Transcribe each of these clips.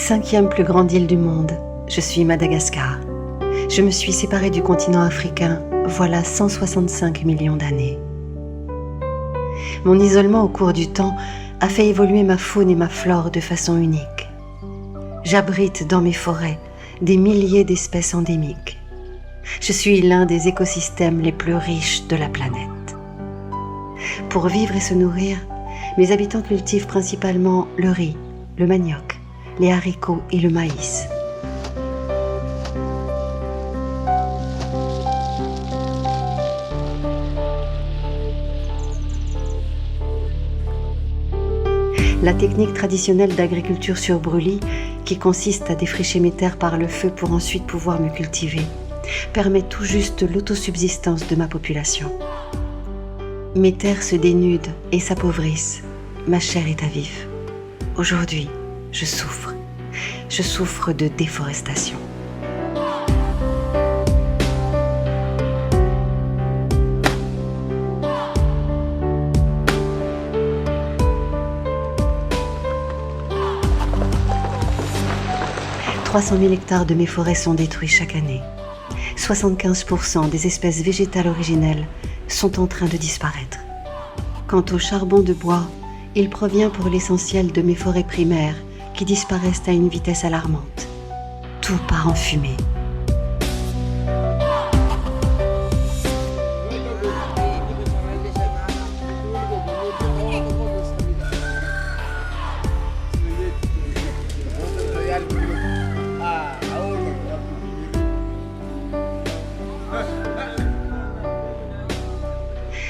5e plus grande île du monde, je suis Madagascar. Je me suis séparée du continent africain voilà 165 millions d'années. Mon isolement au cours du temps a fait évoluer ma faune et ma flore de façon unique. J'abrite dans mes forêts des milliers d'espèces endémiques. Je suis l'un des écosystèmes les plus riches de la planète. Pour vivre et se nourrir, mes habitants cultivent principalement le riz, le manioc, les haricots et le maïs. La technique traditionnelle d'agriculture sur brûlis, qui consiste à défricher mes terres par le feu pour ensuite pouvoir me cultiver, permet tout juste l'autosubsistance de ma population. Mes terres se dénudent et s'appauvrissent. Ma chair est à vif. Aujourd'hui, je souffre. Je souffre de déforestation. « 300 000 hectares de mes forêts sont détruits chaque année. 75% des espèces végétales originelles sont en train de disparaître. Quant au charbon de bois, il provient pour l'essentiel de mes forêts primaires qui disparaissent à une vitesse alarmante. Tout part en fumée.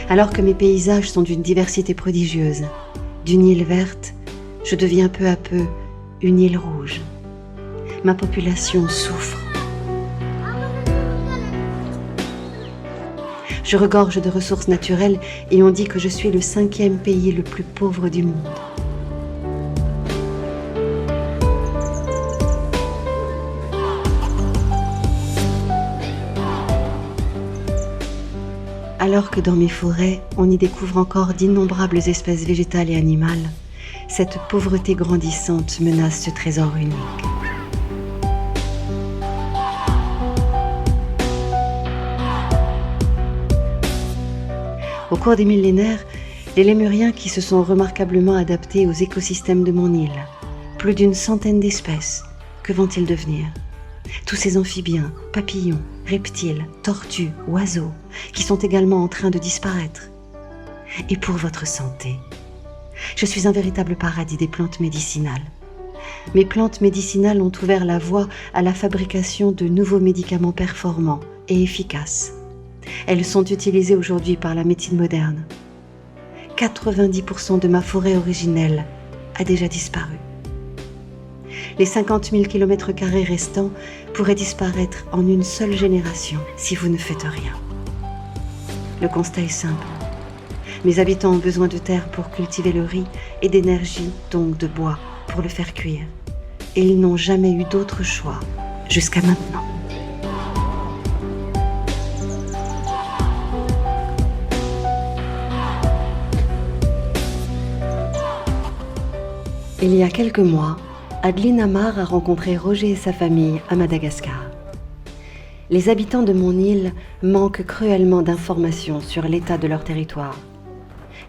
Alors que mes paysages sont d'une diversité prodigieuse, d'une île verte, je deviens peu à peu une île rouge. Ma population souffre. Je regorge de ressources naturelles et on dit que je suis le 5e pays le plus pauvre du monde. Alors que dans mes forêts, on y découvre encore d'innombrables espèces végétales et animales, cette pauvreté grandissante menace ce trésor unique. Au cours des millénaires, les lémuriens qui se sont remarquablement adaptés aux écosystèmes de mon île, plus d'une centaine d'espèces, que vont-ils devenir ? Tous ces amphibiens, papillons, reptiles, tortues, oiseaux, qui sont également en train de disparaître. Et pour votre santé, je suis un véritable paradis des plantes médicinales. Mes plantes médicinales ont ouvert la voie à la fabrication de nouveaux médicaments performants et efficaces. Elles sont utilisées aujourd'hui par la médecine moderne. 90% de ma forêt originelle a déjà disparu. Les 50 000 km² restants pourraient disparaître en une seule génération si vous ne faites rien. Le constat est simple. Mes habitants ont besoin de terre pour cultiver le riz et d'énergie, donc de bois, pour le faire cuire. Et ils n'ont jamais eu d'autre choix jusqu'à maintenant. Il y a quelques mois, Adeline Amar a rencontré Roger et sa famille à Madagascar. Les habitants de mon île manquent cruellement d'informations sur l'état de leur territoire.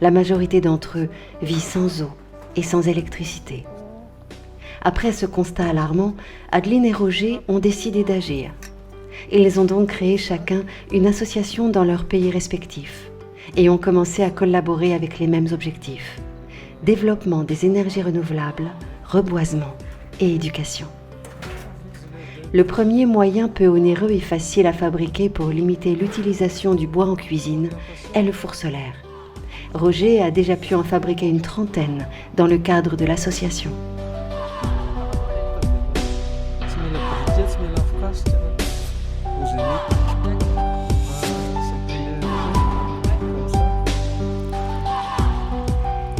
La majorité d'entre eux vit sans eau et sans électricité. Après ce constat alarmant, Adeline et Roger ont décidé d'agir. Ils ont donc créé chacun une association dans leur pays respectifs et ont commencé à collaborer avec les mêmes objectifs: développement des énergies renouvelables, reboisement et éducation. Le premier moyen peu onéreux et facile à fabriquer pour limiter l'utilisation du bois en cuisine est le four solaire. Roger a déjà pu en fabriquer une trentaine dans le cadre de l'association.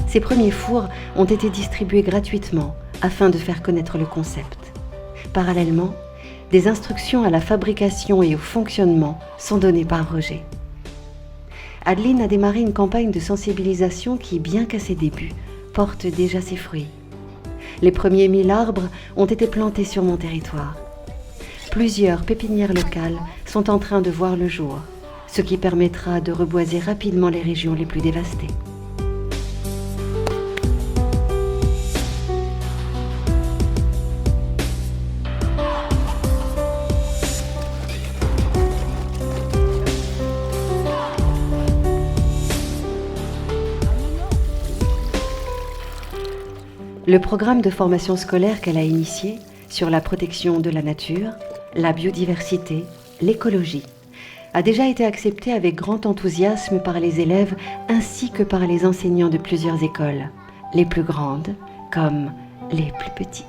Ces premiers fours ont été distribués gratuitement afin de faire connaître le concept. Parallèlement, des instructions à la fabrication et au fonctionnement sont données par Roger. Adeline a démarré une campagne de sensibilisation qui, bien qu'à ses débuts, porte déjà ses fruits. Les premiers 1000 arbres ont été plantés sur mon territoire. Plusieurs pépinières locales sont en train de voir le jour, ce qui permettra de reboiser rapidement les régions les plus dévastées. Le programme de formation scolaire qu'elle a initié sur la protection de la nature, la biodiversité, l'écologie, a déjà été accepté avec grand enthousiasme par les élèves ainsi que par les enseignants de plusieurs écoles, les plus grandes comme les plus petites.